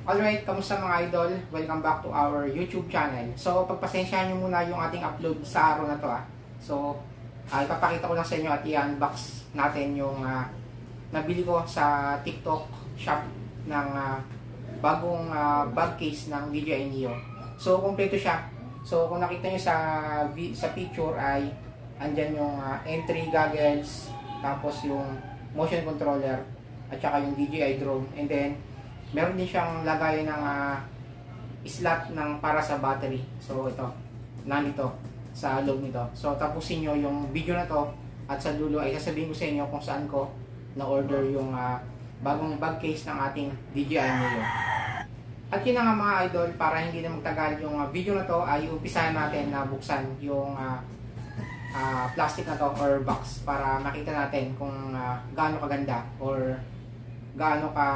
Alright, kamusta mga idol? Welcome back to our YouTube channel. So, pagpasensyahan nyo muna yung ating upload sa araw na to. So, ipapakita ko lang sa inyo at i-unbox natin yung nabili ko sa TikTok shop ng bagong bag case ng DJI Neo. So, kompleto siya. So, kung nakita nyo sa picture ay andyan yung entry goggles, tapos yung motion controller, at saka yung DJI drone. And then, meron din siyang lagay ng slot ng para sa battery. So ito, nandito sa loob nito. So tapusin nyo yung video na to at sa dulo ay sasabihin ko sa inyo kung saan ko na-order yung bagong bag case ng ating DJI Neo. At yun na nga mga idol, para hindi na magtagal yung video na to ay umpisahan natin na buksan yung plastic na to or box para makita natin kung gaano kaganda or gaano ka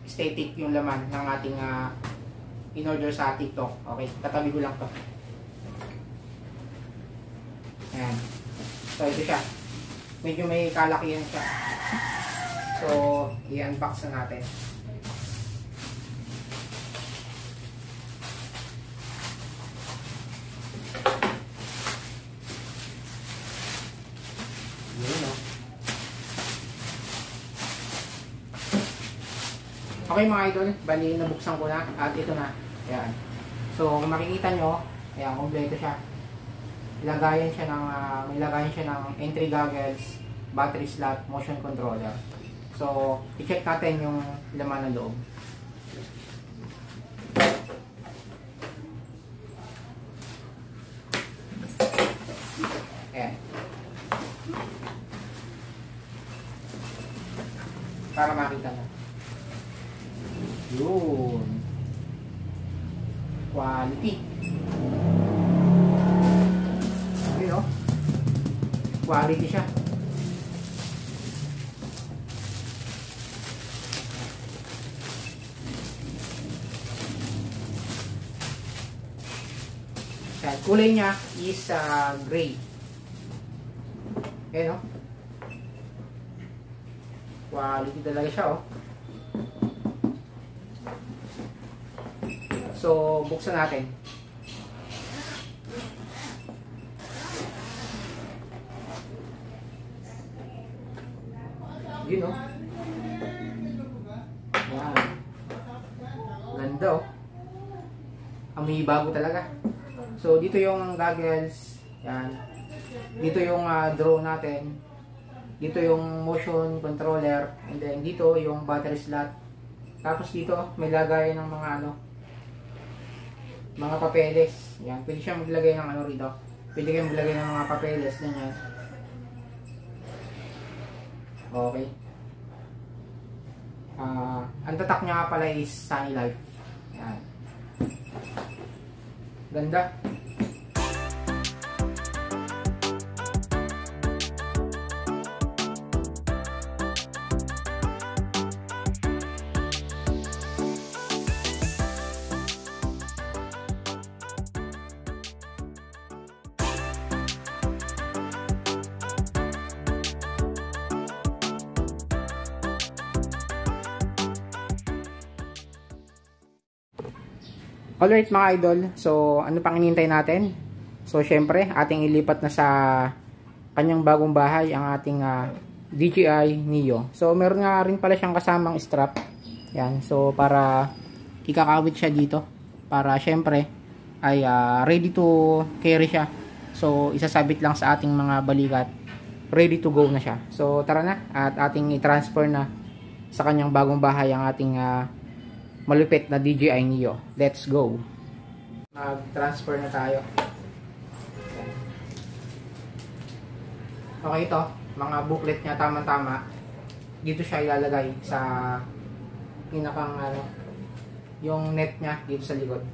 static yung laman ng ating in-order sa TikTok. Okay, tatabi ko lang to. Ayan. So, ito siya. Medyo may kalakihan siya. So, i-unbox na natin. Okay mga idol, bali nabuksan ko na at ito na. Ayan. So kung makikita nyo, ayan, kompleto siya. May lagayan siya ng entry goggles, battery slot, motion controller. So i-check natin yung laman ng loob. Ayan. Para makita nyo. Yun. Quality. Okay, no? Quality siya. Yan. Kulay niya is gray. Okay, no? Quality talaga siya, oh. So, buksan natin. Yun, oh. Wow. Ganda, oh. Amoy bago talaga. So, dito yung goggles. Yan. Dito yung drone natin. Dito yung motion controller. And then, dito yung battery slot. Tapos dito, may lagay ng mga papeles. Yan, pwede siya maglagay ng rito. Pwede kayo maglagay ng mga papeles ganyan. Okay. Ang tatak niya pala is Sunny Life. Yan. Ganda. Alright mga idol, so ano pang inintay natin? So syempre, ating ilipat na sa kanyang bagong bahay ang ating DJI Neo. So meron nga rin pala siyang kasamang strap. Yan, so para ikakawit siya dito. Para syempre ay ready to carry siya. So isasabit lang sa ating mga balikat. Ready to go na siya. So tara na at ating i-transfer na sa kanyang bagong bahay ang ating malupit na DJI Neo. Let's go. Mag-transfer na tayo. Okay, ito. Mga booklet niya tama-tama. Dito siya ilalagay sa pinakang yung net niya dito sa likod.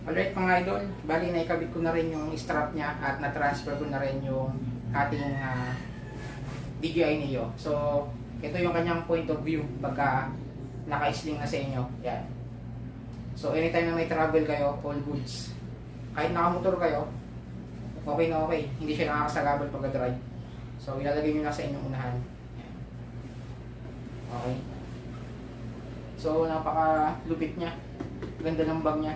Alright mga idol, bali na ikabit ko na rin yung strap niya at na-transfer ko na rin yung ating DJI Neo. So, ito yung kanyang point of view pagka naka-sling na sa inyo. Yan. So, anytime na may travel kayo, all goods. Kahit nakamotor kayo, okay na okay. Hindi siya nakakasagabal pagka-drive. So, ilalagay nyo na sa inyong unahan. Yan. Okay. So, napaka-lupit niya. Ganda ng bag niya.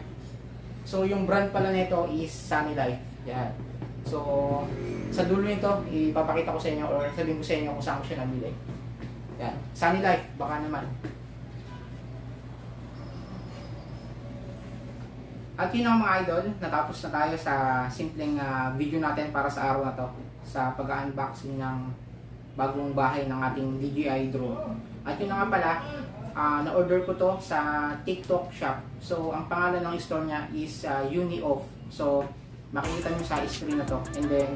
So, yung brand pala nito is Sunny Life. Yan. So, sa dulo nito, ipapakita ko sa inyo or sabihin ko sa inyo kung saan ko siya nabili. Yan. Sunny Life, baka naman. At yun ang mga idol, natapos na tayo sa simpleng video natin para sa araw na to. Sa pag-unboxing ng bagong bahay ng ating DJI drone. At yun na nga pala, na-order ko to sa TikTok shop. So, ang pangalan ng store niya is UniOff. So, makikita nyo sa screen na to. And then,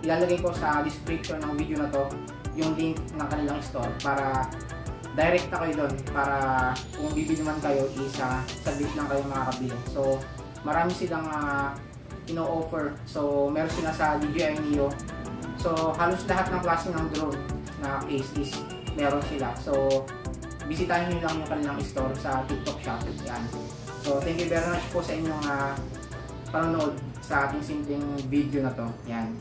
ilalagay ko sa description ng video na to yung link ng kanilang store para direct na kayo doon. Para kung bibili man kayo, saglit lang kayo makakabili. So, marami silang ino-offer. So, meron sila sa DJI Neo. So, halos lahat ng klase ng drone na case is meron sila. So, bisitahin nyo lang yung kanilang store sa TikTok shop. Yan. So, thank you very much po sa inyong panonood sa ating simpleng video na to. Yan.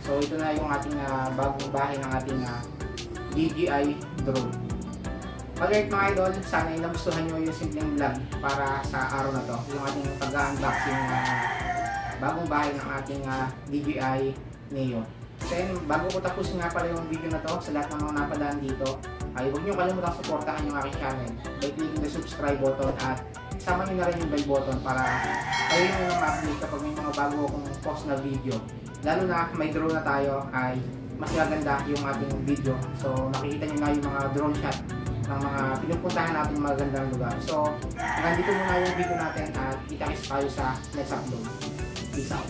So, ito na yung ating bagong bahay ng ating DJI drone. Alright mga idol, sana ay nagustuhan nyo yung simpleng vlog para sa araw na to. Yung ating pag-unboxing bagong bahay ng ating DJI Neo. So, bago ko tapusin nga pala yung video na to, sa lahat ng mga napadaan dito, ay huwag nyo kalimutang suportahan yung aking channel by clicking the subscribe button at sama nyo na rin yung bell button para kayo yung ma-update kapag may mga bago akong post na video. Lalo na may drone na tayo ay mas gaganda yung ating video. So makikita nyo na yung mga drone shot ng mga pinupuntahan natin mga magandang lugar. So hanggang dito muna yung video natin at kita-kits tayo sa next upload. Peace out.